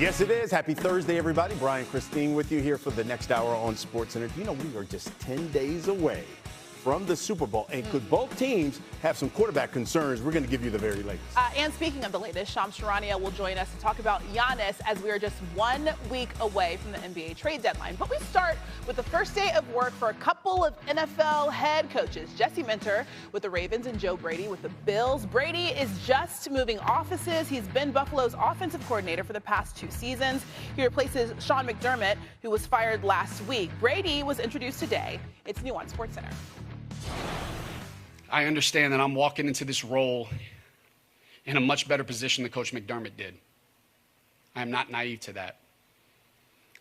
Yes, it is. Happy Thursday, everybody. Brian Christine with you here for the next hour on SportsCenter. You know, we are just 10 days away from the Super Bowl. And could both teams have some quarterback concerns? We're going to give you the very latest. And speaking of the latest, Shams Charania will join us to talk about Giannis as we are just 1 week away from the NBA trade deadline. But we start with the first day of work for a couple of NFL head coaches. Jesse Minter with the Ravens and Joe Brady with the Bills. Brady is just moving offices. He's been Buffalo's offensive coordinator for the past 2 seasons. He replaces Sean McDermott, who was fired last week. Brady was introduced today. It's new on SportsCenter. I understand that I'm walking into this role in a much better position than Coach McDermott did. I am not naive to that.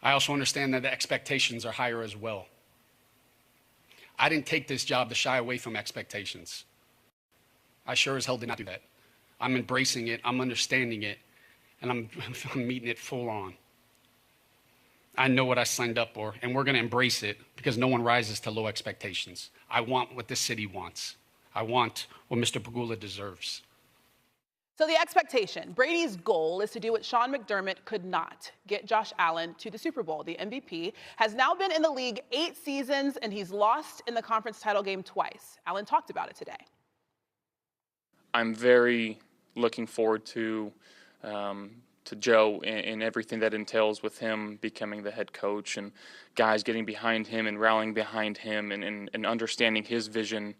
I also understand that the expectations are higher as well. I didn't take this job to shy away from expectations. I sure as hell did not do that. I'm embracing it, I'm understanding it, and I'm meeting it full on. I know what I signed up for, and we're going to embrace it because no one rises to low expectations. I want what this city wants. I want what Mr. Pegula deserves. So the expectation, Brady's goal is to do what Sean McDermott could not, get Josh Allen to the Super Bowl. The MVP has now been in the league 8 seasons, and he's lost in the conference title game twice. Allen talked about it today. I'm very looking forward to Joe and everything that entails with him becoming the head coach and guys getting behind him and rallying behind him and understanding his vision,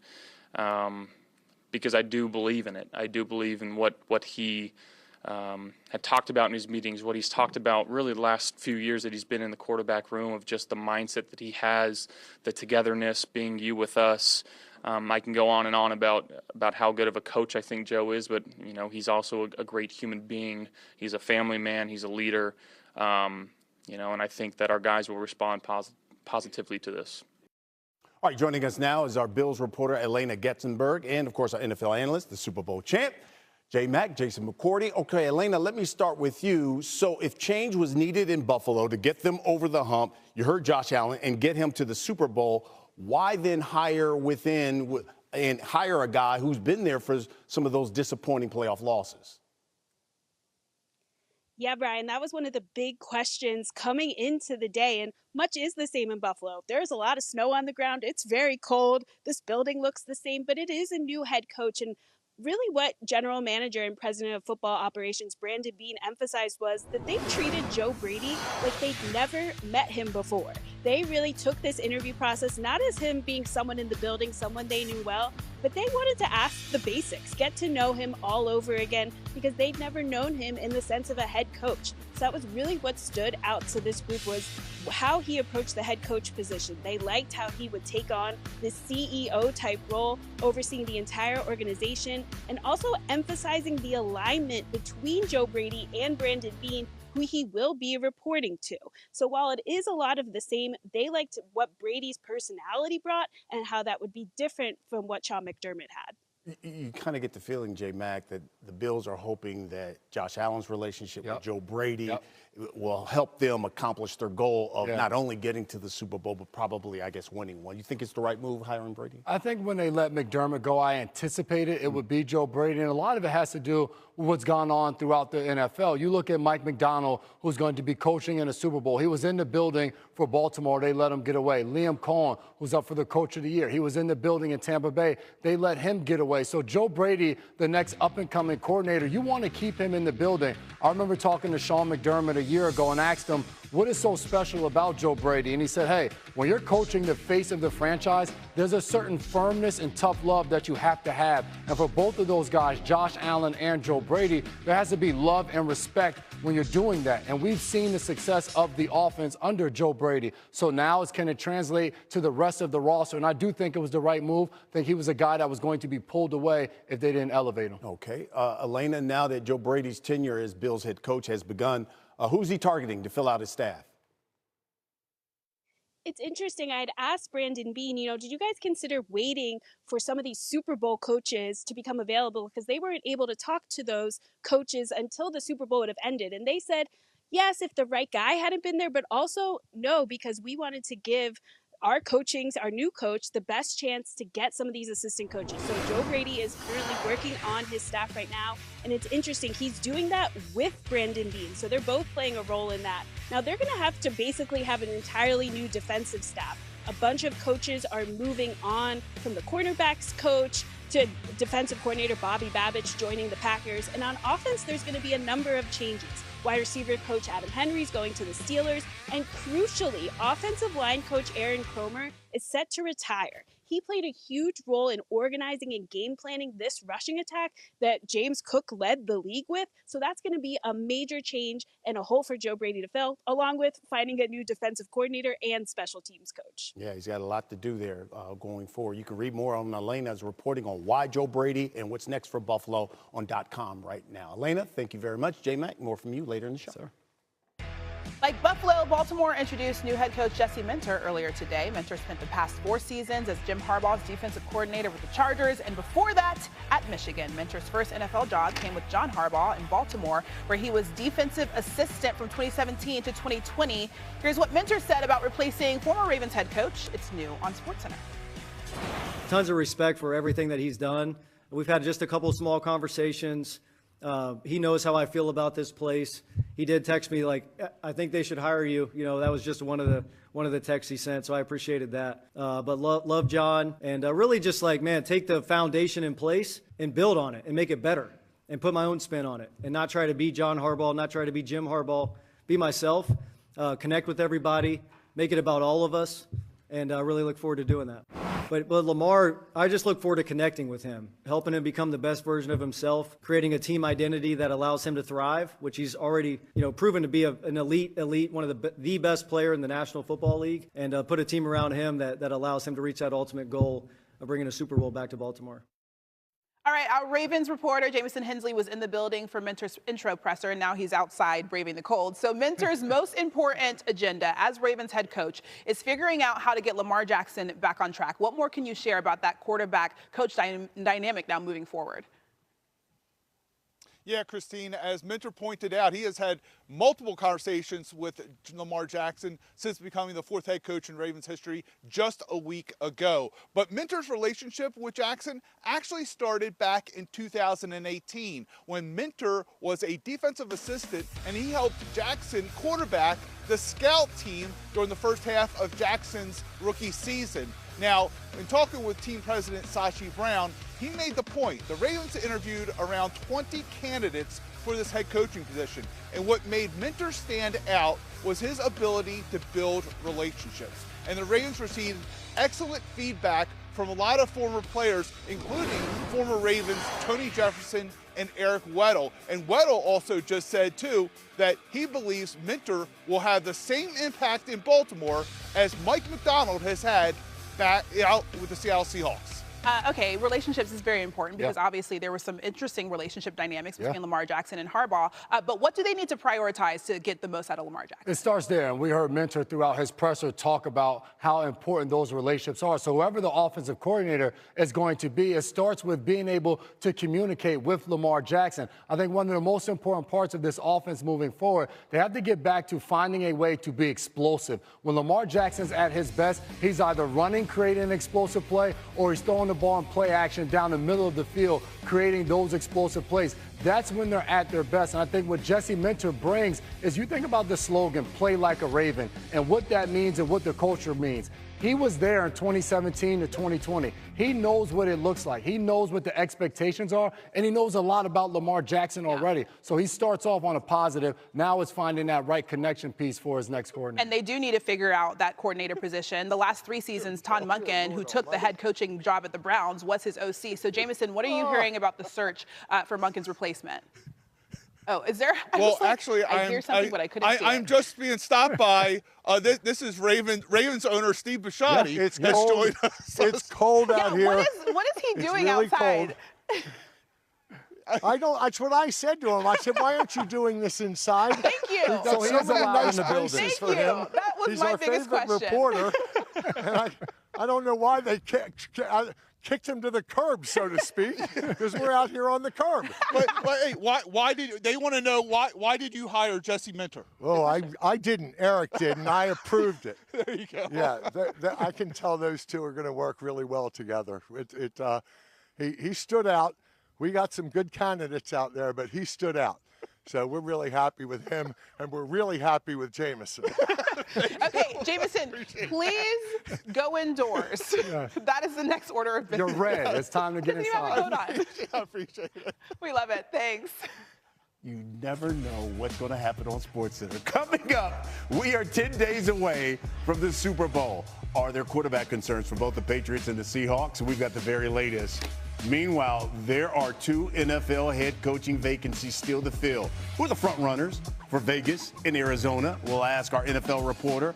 because I do believe in it. I do believe in what he had talked about in his meetings, what he's talked about really the last few years that he's been in the quarterback room, of just the mindset that he has, the togetherness, being you with us. I can go on and on about how good of a coach I think Joe is, but you know, he's also a great human being. He's a family man. He's a leader. You know, and I think that our guys will respond positively to this. All right, joining us now is our Bills reporter, Elena Getzenberg, and of course our NFL analyst, the Super Bowl champ, J-Mac, Jason McCourty. Okay, Elena, let me start with you. So if change was needed in Buffalo to get them over the hump, you heard Josh Allen, and get him to the Super Bowl, why then hire within and hire a guy who's been there for some of those disappointing playoff losses? Yeah, Brian, that was one of the big questions coming into the day, and much is the same in Buffalo. There's a lot of snow on the ground. It's very cold. This building looks the same, but it is a new head coach. And really what general manager and president of football operations Brandon Beane emphasized was that they've treated Joe Brady like they'd never met him before. They really took this interview process not as him being someone in the building, someone they knew well, but they wanted to ask the basics, get to know him all over again, because they'd never known him in the sense of a head coach. So that was really what stood out to this group, was how he approached the head coach position. They liked how he would take on this CEO type role, overseeing the entire organization, and also emphasizing the alignment between Joe Brady and Brandon Beane, who he will be reporting to. So while it is a lot of the same, they liked what Brady's personality brought and how that would be different from what Sean McDermott had. You kind of get the feeling, J-Mac, that the Bills are hoping that Josh Allen's relationship with Joe Brady will help them accomplish their goal of not only getting to the Super Bowl, but probably, I guess, winning one. You think it's the right move, hiring Brady? I think when they let McDermott go, I anticipated it would be Joe Brady, and a lot of it has to do with what's gone on throughout the NFL. You look at Mike McDonald, who's going to be coaching in a Super Bowl. He was in the building for Baltimore. They let him get away. Liam Cohen, who's up for the Coach of the Year. He was in the building in Tampa Bay. They let him get away. So Joe Brady, the next up-and-coming coordinator, you want to keep him in the building. I remember talking to Sean McDermott a year ago and asked him, what is so special about Joe Brady? And he said, hey, when you're coaching the face of the franchise, there's a certain firmness and tough love that you have to have. And for both of those guys, Josh Allen and Joe Brady, there has to be love and respect when you're doing that. And we've seen the success of the offense under Joe Brady. So now can it translate to the rest of the roster? And I do think it was the right move. I think he was a guy that was going to be pulled away if they didn't elevate him. Okay. Elena, now that Joe Brady's tenure as Bills head coach has begun, who's he targeting to fill out his staff? It's interesting. I'd asked Brandon Beane, did you guys consider waiting for some of these Super Bowl coaches to become available? Because they weren't able to talk to those coaches until the Super Bowl would have ended. And they said, yes, if the right guy hadn't been there, but also no, because we wanted to give our new coach, the best chance to get some of these assistant coaches. So Joe Brady is currently working on his staff right now. And it's interesting, he's doing that with Brandon Beane. So they're both playing a role in that. Now they're going to have to basically have an entirely new defensive staff. A bunch of coaches are moving on from the cornerbacks coach to defensive coordinator Bobby Babich joining the Packers. And on offense, there's going to be a number of changes. Wide receiver coach Adam Henry's going to the Steelers. And crucially, offensive line coach Aaron Cromer is set to retire. He played a huge role in organizing and game planning this rushing attack that James Cook led the league with. So that's going to be a major change and a hole for Joe Brady to fill, along with finding a new defensive coordinator and special teams coach. Yeah, he's got a lot to do there going forward. You can read more on Elena's reporting on why Joe Brady and what's next for Buffalo on .com right now. Elena, thank you very much. J-Mac, more from you later in the show. Sir. Like Buffalo, Baltimore introduced new head coach Jesse Minter earlier today. Minter spent the past 4 seasons as Jim Harbaugh's defensive coordinator with the Chargers, and before that, at Michigan. Minter's first NFL job came with John Harbaugh in Baltimore, where he was defensive assistant from 2017 to 2020. Here's what Minter said about replacing former Ravens head coach. It's new on SportsCenter. Tons of respect for everything that he's done. We've had just a couple of small conversations. He knows how I feel about this place. He did text me like, I think they should hire you. You know, that was just one of the texts he sent, so I appreciated that. But love John, and really just like, man, take the foundation in place and build on it and make it better and put my own spin on it and not try to be John Harbaugh, not try to be Jim Harbaugh, be myself, connect with everybody, make it about all of us, and really look forward to doing that. But Lamar, I just look forward to connecting with him, helping him become the best version of himself, creating a team identity that allows him to thrive, which he's already, proven to be an elite, one of the best player in the National Football League, and put a team around him that allows him to reach that ultimate goal of bringing a Super Bowl back to Baltimore. All right, our Ravens reporter, Jamison Hensley, was in the building for Minter's intro presser, and now he's outside braving the cold. So Minter's most important agenda as Ravens head coach is figuring out how to get Lamar Jackson back on track. What more can you share about that quarterback-coach dynamic now moving forward? Yeah, Christine, as Minter pointed out, he has had multiple conversations with Lamar Jackson since becoming the 4th head coach in Ravens history just a week ago. But Minter's relationship with Jackson actually started back in 2018 when Minter was a defensive assistant and he helped Jackson quarterback the scout team during the first half of Jackson's rookie season. Now, in talking with team president Sashi Brown, he made the point. The Ravens interviewed around 20 candidates for this head coaching position. And what made Minter stand out was his ability to build relationships. And the Ravens received excellent feedback from a lot of former players, including former Ravens Tony Jefferson and Eric Weddle. And Weddle also just said, too, that he believes Minter will have the same impact in Baltimore as Mike Macdonald has had back out with the Seattle Seahawks. Okay, relationships is very important because obviously there were some interesting relationship dynamics between Lamar Jackson and Harbaugh. But what do they need to prioritize to get the most out of Lamar Jackson? It starts there, and we heard Minter throughout his presser talk about how important those relationships are. So whoever the offensive coordinator is going to be, it starts with being able to communicate with Lamar Jackson. I think one of the most important parts of this offense moving forward, they have to get back to finding a way to be explosive. When Lamar Jackson's at his best, he's either running, creating an explosive play, or he's throwing the ball in play action down the middle of the field, creating those explosive plays. That's when they're at their best. And I think what Jesse Minter brings is, you think about the slogan, play like a Raven, and what that means and what the culture means. He was there in 2017 to 2020. He knows what it looks like. He knows what the expectations are, and he knows a lot about Lamar Jackson already. So he starts off on a positive. Now it's finding that right connection piece for his next coordinator. And they do need to figure out that coordinator position. The last 3 seasons, Todd Monken, who took the head coaching job at the Browns, was his OC. So, Jamison, what are you hearing about the search for Monken's replacement? Oh, is there? Well, actually, I hear something, but I couldn't see I'm it. just being stopped by. This is Ravens owner Steve Bisciotti. It's cold. It's cold out here. What is he doing really outside? Cold. That's what I said to him. I said, "Why aren't you doing this inside?" Thank you. So he has a lot in the building. Thank for you. him. That was He's my our biggest favorite question. reporter. And I don't know why they can't. kicked him to the curb, so to speak, because we're out here on the curb. But hey, why did they want to know why did you hire Jesse Minter? Oh, I didn't. Eric did, and I approved it. There you go. Yeah, I can tell those two are going to work really well together. He stood out. We got some good candidates out there, but he stood out. So we're really happy with him, and we're really happy with Jameson. Okay, Jameson, please go indoors. Yeah. That is the next order of business. You're red. It's time to get Doesn't even have a inside. coat on. I appreciate it. We love it. Thanks. You never know what's going to happen on SportsCenter. Coming up, we are 10 days away from the Super Bowl. Are there quarterback concerns for both the Patriots and the Seahawks? We've got the very latest. Meanwhile, there are 2 NFL head coaching vacancies still to fill. Who are the front runners for Vegas and Arizona? We'll ask our NFL reporter.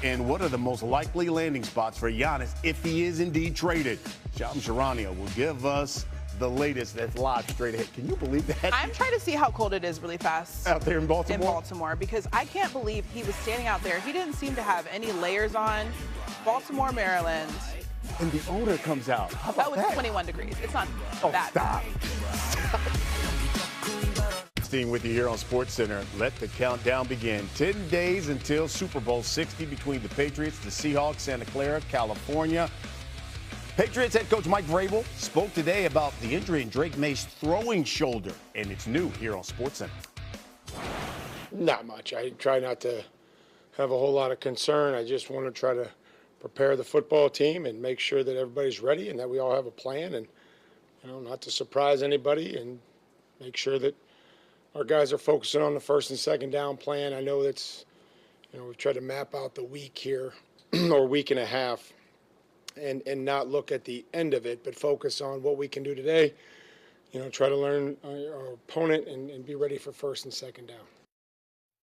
And what are the most likely landing spots for Giannis if he is indeed traded? Shams Charania will give us the latest. That's live straight ahead. Can you believe that? I'm trying to see how cold it is really fast. Out there in Baltimore? In Baltimore, because I can't believe he was standing out there. He didn't seem to have any layers on. Baltimore, Maryland. And the odor comes out. How about That was 21 degrees. It's not that. Stop. Staying with you here on SportsCenter. Let the countdown begin. 10 days until Super Bowl 60 between the Patriots, the Seahawks, Santa Clara, California. Patriots head coach Mike Vrabel spoke today about the injury in Drake Maye's throwing shoulder, and it's new here on SportsCenter. Not much. I try not to have a whole lot of concern. I just want to try to prepare the football team and make sure that everybody's ready and that we all have a plan and, not to surprise anybody and make sure that our guys are focusing on the first and second down plan. I know that's, we've tried to map out the week here or week and a half and not look at the end of it, but focus on what we can do today, try to learn our opponent and be ready for first and second down.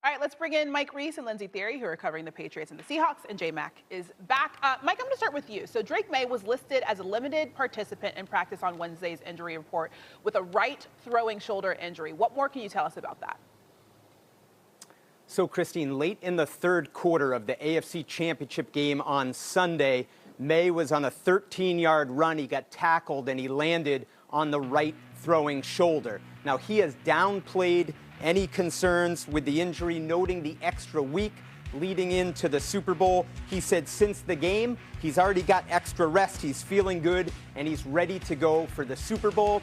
All right, let's bring in Mike Reese and Lindsey Theory, who are covering the Patriots and the Seahawks, and J-Mac is back. Mike, I'm going to start with you. So Drake Maye was listed as a limited participant in practice on Wednesday's injury report with a right throwing shoulder injury. What more can you tell us about that? So, Christine, late in the third quarter of the AFC Championship game on Sunday, Maye was on a 13-yard run. He got tackled, and he landed on the right throwing shoulder. Now, he has downplayed any concerns with the injury, noting the extra week leading into the Super Bowl. He said since the game, he's already got extra rest. He's feeling good, and he's ready to go for the Super Bowl.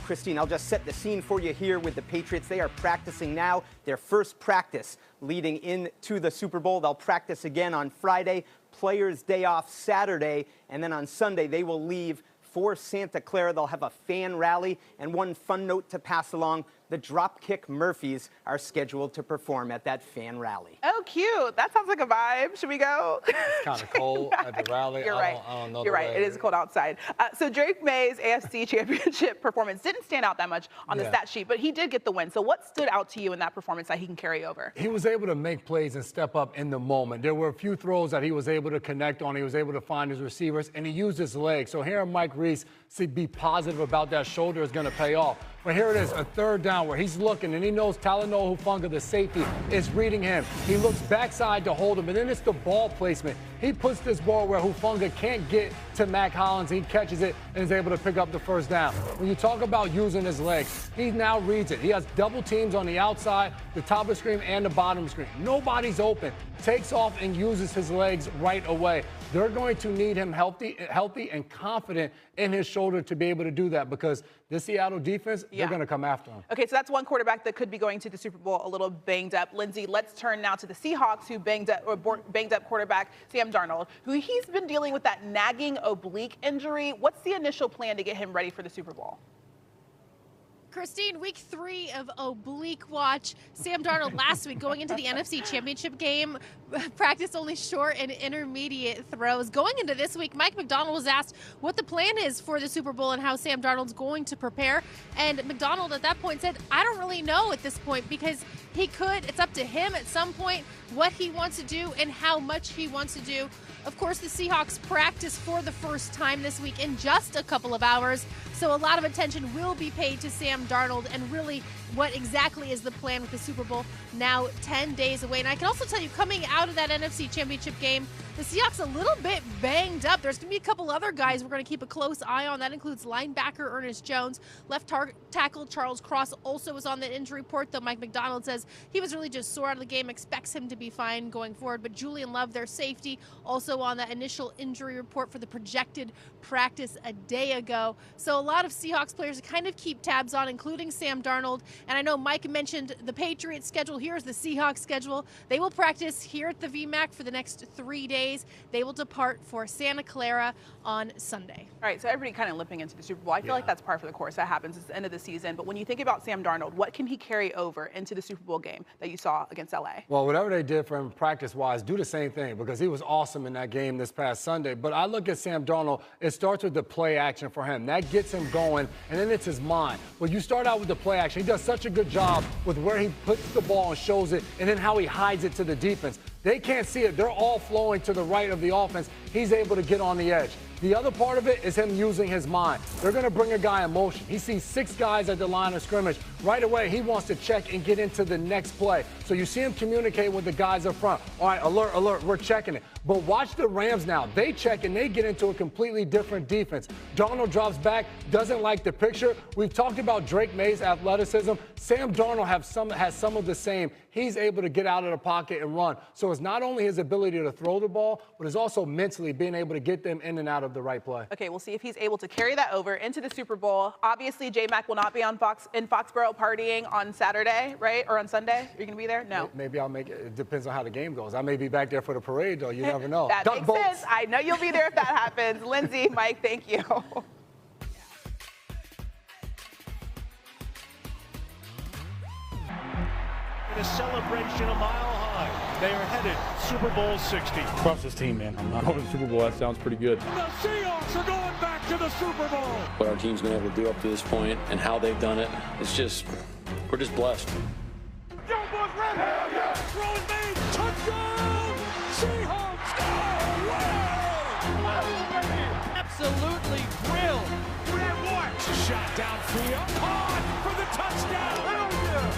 Christine, I'll just set the scene for you here with the Patriots. They are practicing now, their first practice leading into the Super Bowl. They'll practice again on Friday, Players' Day off Saturday, and then on Sunday they will leave for Santa Clara. They'll have a fan rally, and one fun note to pass along, the Dropkick Murphys are scheduled to perform at that fan rally. Oh, cute. That sounds like a vibe. Should we go? It's kind of cold at the rally. You're right. I don't know. You're right. It is cold outside. So Drake Maye's AFC Championship performance didn't stand out that much on the stat sheet, but he did get the win. So what stood out to you in that performance that he can carry over? He was able to make plays and step up in the moment. There were a few throws that he was able to connect on. He was able to find his receivers, and he used his legs. So hearing Mike Reese be positive about that shoulder is going to pay off. But here it is, a third down where he's looking, and he knows Talanoa Hufanga, the safety, is reading him. He looks backside to hold him, and then it's the ball placement. He puts this ball where Hufanga can't get to Mac Hollins. He catches it and is able to pick up the first down. When you talk about using his legs, he now reads it. He has double teams on the outside, the top of the screen, and the bottom of the screen. Nobody's open. Takes off and uses his legs right away. They're going to need him healthy and confident in his shoulder to be able to do that because this Seattle defense, they're going to come after him. Okay, so that's one quarterback that could be going to the Super Bowl a little banged up. Lindsey, let's turn now to the Seahawks, who banged up quarterback Sam Darnold, who he's been dealing with that nagging oblique injury. What's the initial plan to get him ready for the Super Bowl? Christine, week 3 of Oblique Watch. Sam Darnold last week going into the NFC Championship game, practiced only short and intermediate throws. Going into this week, Mike Macdonald was asked what the plan is for the Super Bowl and how Sam Darnold's going to prepare. And Macdonald at that point said, I don't really know at this point because it's up to him at some point what he wants to do and how much he wants to do. Of course, the Seahawks practice for the first time this week in just a couple of hours. So a lot of attention will be paid to Sam Darnold and really what exactly is the plan with the Super Bowl now 10 days away. And I can also tell you, coming out of that NFC Championship game, The Seahawks a little bit banged up. There's going to be a couple other guys we're going to keep a close eye on. That includes linebacker Ernest Jones. Left tackle Charles Cross also was on the injury report, though Mike McDonald says he was really just sore out of the game, expects him to be fine going forward. But Julian Love, their safety, also on that initial injury report for the projected practice a day ago. So a lot of Seahawks players to kind of keep tabs on, including Sam Darnold. And I know Mike mentioned the Patriots schedule. Here's the Seahawks schedule. They will practice here at the VMAC for the next 3 days. They will depart for Santa Clara on Sunday. All right, so everybody kind of limping into the Super Bowl. I feel like that's par for the course. That happens at the end of the season. But when you think about Sam Darnold, what can he carry over into the Super Bowl game that you saw against LA? Well, whatever they did for him practice-wise, do the same thing because he was awesome in that game this past Sunday. But I look at Sam Darnold, it starts with the play action for him. That gets him going, and then it's his mind. Well, you start out with the play action. He does such a good job with where he puts the ball and shows it, and then how he hides it to the defense. They can't see it. They're all flowing to the right of the offense. He's able to get on the edge. The other part of it is him using his mind. They're going to bring a guy in motion. He sees 6 guys at the line of scrimmage. Right away, he wants to check and get into the next play. So you see him communicate with the guys up front. All right, alert, alert, we're checking it. But watch the Rams now. They check and they get into a completely different defense. Darnold drops back, doesn't like the picture. We've talked about Drake Maye's athleticism. Sam Darnold has some of the same. He's able to get out of the pocket and run. So it's not only his ability to throw the ball, but it's also mentally being able to get them in and out of the right play. Okay, we'll see if he's able to carry that over into the Super Bowl. Obviously, J-Mac will not be in Foxborough partying on Saturday, right? Or on Sunday? Are you going to be there? No. Maybe I'll make it. It depends on how the game goes. I may be back there for the parade, though. You never know. That makes sense. I know you'll be there if that happens. Lindsay, Mike, thank you. A celebration a mile high. They are headed Super Bowl 60. Trust this team, man. I'm going to the Super Bowl. That sounds pretty good. The Seahawks are going back to the Super Bowl. What our team's been able to do up to this point and how they've done it, it's just, we're just blessed. Young boys ready. Hell yeah. Throwing made. Touchdown. Seahawks. No way. Absolutely thrilled. Graham Watch. Shot downfield. Caught for the touchdown. Hell yeah.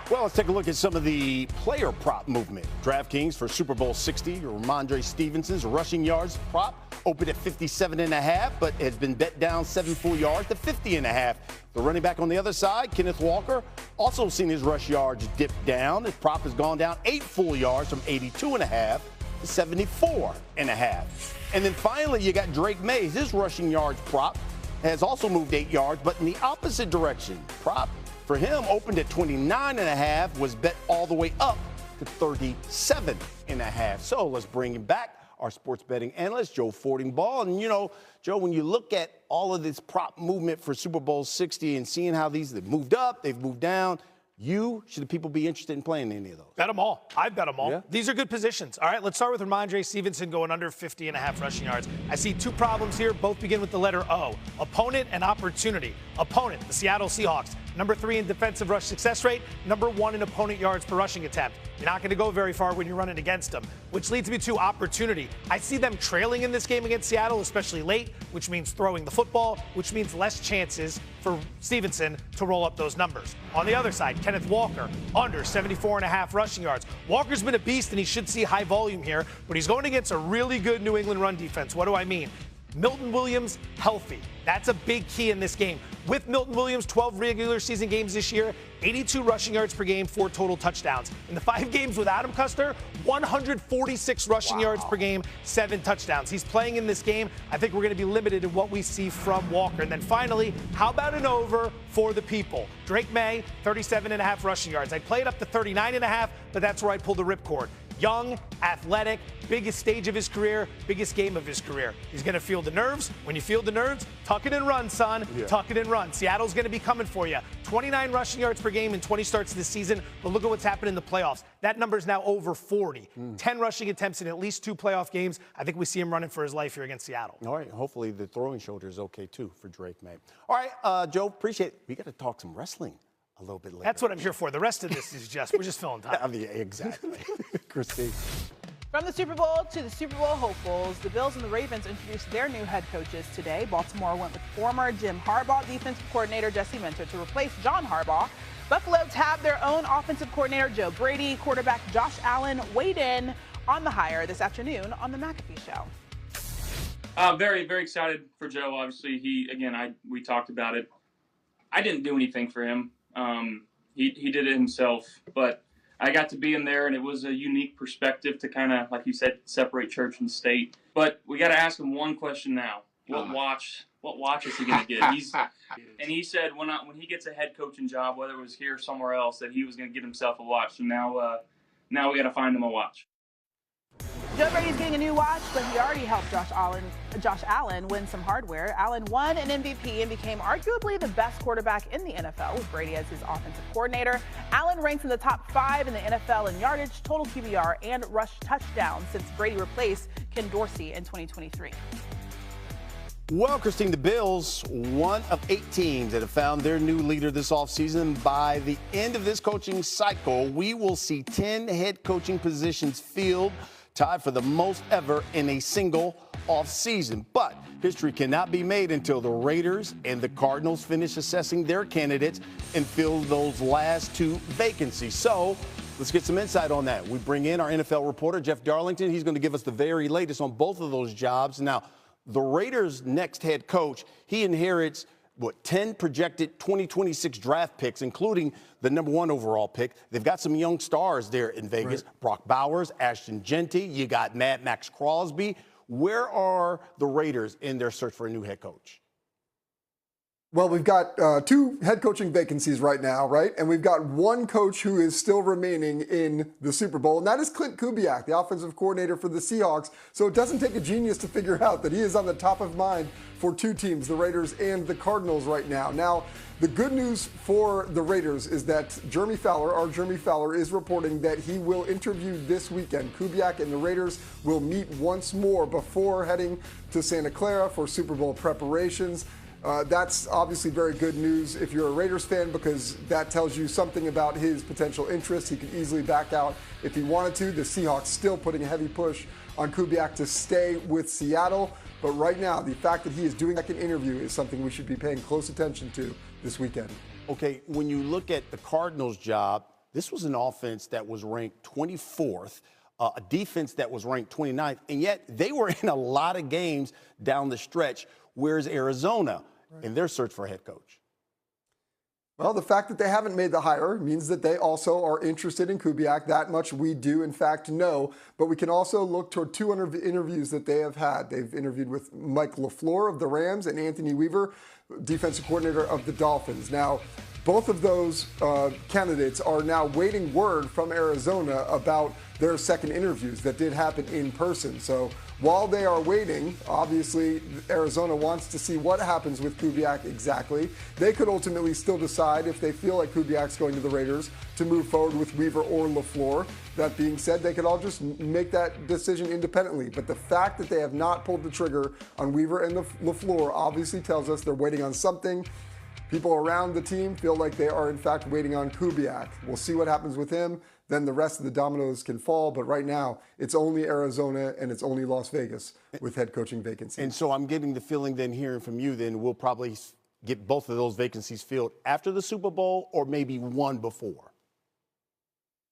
Well, let's take a look at some of the player prop movement. DraftKings for Super Bowl 60, Ramondre Stevenson's rushing yards prop opened at 57.5, but has been bet down 7 full yards to 50.5. The running back on the other side, Kenneth Walker, also seen his rush yards dip down. His prop has gone down 8 full yards from 82.5 to 74.5. And then finally, you got Drake Maye. His rushing yards prop has also moved 8 yards, but in the opposite direction. Prop for him opened at 29.5, was bet all the way up to 37.5. So let's bring him back, our sports betting analyst, Joe Fording-Ball. And, you know, Joe, when you look at all of this prop movement for Super Bowl 60 and seeing how they've moved up, they've moved down, should the people be interested in playing any of those? Bet them all. I'd bet them all. Yeah. These are good positions. All right, let's start with Ramondre Stevenson going under 50.5 rushing yards. I see 2 problems here. Both begin with the letter O. Opponent and opportunity. Opponent, the Seattle Seahawks. Number 3 in defensive rush success rate. Number 1 in opponent yards per rushing attempt. You're not going to go very far when you're running against them, which leads me to opportunity. I see them trailing in this game against Seattle, especially late, which means throwing the football, which means less chances for Stevenson to roll up those numbers. On the other side, Kenneth Walker, under 74.5 rushing yards. Walker's been a beast, and he should see high volume here, but he's going against a really good New England run defense. What do I mean? Milton Williams healthy. That's a big key in this game. With Milton Williams, 12 regular season games this year, 82 rushing yards per game, 4 total touchdowns. In the 5 games with Adam Custer, 146 rushing yards per game, 7 touchdowns. He's playing in this game. I think we're going to be limited in what we see from Walker. And then finally, how about an over for the people? Drake Maye, 37.5 rushing yards. I played up to 39.5, but that's where I pulled the ripcord. Young, athletic, biggest stage of his career, biggest game of his career. He's going to feel the nerves. When you feel the nerves, tuck it and run, son. Yeah. Tuck it and run. Seattle's going to be coming for you. 29 rushing yards per game in 20 starts this season, but look at what's happened in the playoffs. That number is now over 40. 10 rushing attempts in at least 2 playoff games. I think we see him running for his life here against Seattle. All right. Hopefully the throwing shoulder is okay, too, for Drake Maye. All right, Joe, appreciate it. We got to talk some wrestling a little bit later. That's what I'm here for. The rest of this is we're just filling time. I mean, exactly. Christine. From the Super Bowl to the Super Bowl hopefuls, the Bills and the Ravens introduced their new head coaches today. Baltimore went with former Jim Harbaugh defensive coordinator Jesse Minter to replace John Harbaugh. Buffalo tabbed their own offensive coordinator, Joe Brady. Quarterback Josh Allen weighed in on the hire this afternoon on the McAfee Show. Very, very excited for Joe. Obviously, we talked about it. I didn't do anything for him. He did it himself, but I got to be in there, and it was a unique perspective to kind of, like you said, separate church and state. But we got to ask him one question now: What watch is he going to get? And he said when he gets a head coaching job, whether it was here or somewhere else, that he was going to get himself a watch. So now we got to find him a watch. Joe Brady's getting a new watch, but he already helped Josh Allen win some hardware. Allen won an MVP and became arguably the best quarterback in the NFL with Brady as his offensive coordinator. Allen ranks in the top 5 in the NFL in yardage, total QBR, and rush touchdowns since Brady replaced Ken Dorsey in 2023. Well, Christine, the Bills, one of 8 teams that have found their new leader this offseason. By the end of this coaching cycle, we will see 10 head coaching positions filled, tied for the most ever in a single offseason. But history cannot be made until the Raiders and the Cardinals finish assessing their candidates and fill those last 2 vacancies. So let's get some insight on that. We bring in our NFL reporter, Jeff Darlington. He's going to give us the very latest on both of those jobs. Now, the Raiders' next head coach, he inherits 10 projected 2026 draft picks, including the #1 overall pick. They've got some young stars there in Vegas. Right. Brock Bowers, Ashton Genty. You got Mad Max Crosby. Where are the Raiders in their search for a new head coach? Well, we've got 2 head coaching vacancies right now, right? And we've got one coach who is still remaining in the Super Bowl, and that is Clint Kubiak, the offensive coordinator for the Seahawks. So it doesn't take a genius to figure out that he is on the top of mind for 2 teams, the Raiders and the Cardinals right now. Now, the good news for the Raiders is that Jeremy Fowler is reporting that he will interview this weekend. Kubiak and the Raiders will meet once more before heading to Santa Clara for Super Bowl preparations. That's obviously very good news if you're a Raiders fan, because that tells you something about his potential interest. He could easily back out if he wanted to. The Seahawks still putting a heavy push on Kubiak to stay with Seattle. But right now, the fact that he is doing that interview is something we should be paying close attention to this weekend. Okay, when you look at the Cardinals' job, this was an offense that was ranked 24th, a defense that was ranked 29th, and yet they were in a lot of games down the stretch. Where's Arizona in their search for a head coach? Well, the fact that they haven't made the hire means that they also are interested in Kubiak. That much we do, in fact, know. But we can also look toward 200 interviews that they have had. They've interviewed with Mike LaFleur of the Rams and Anthony Weaver, defensive coordinator of the Dolphins. Now, both of those candidates are now waiting word from Arizona about their second interviews that did happen in person. So while they are waiting, obviously Arizona wants to see what happens with Kubiak exactly. They could ultimately still decide, if they feel like Kubiak's going to the Raiders, to move forward with Weaver or LaFleur. That being said, they could all just make that decision independently. But the fact that they have not pulled the trigger on Weaver and LaFleur obviously tells us they're waiting on something. People around the team feel like they are, in fact, waiting on Kubiak. We'll see what happens with him. Then the rest of the dominoes can fall. But right now, it's only Arizona and it's only Las Vegas with head coaching vacancies. And so I'm getting the feeling then, hearing from you, then we'll probably get both of those vacancies filled after the Super Bowl, or maybe one before.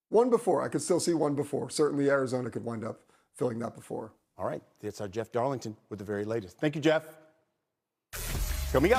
One before. I could still see one before. Certainly Arizona could wind up filling that before. All right. That's our Jeff Darlington with the very latest. Thank you, Jeff. Coming up.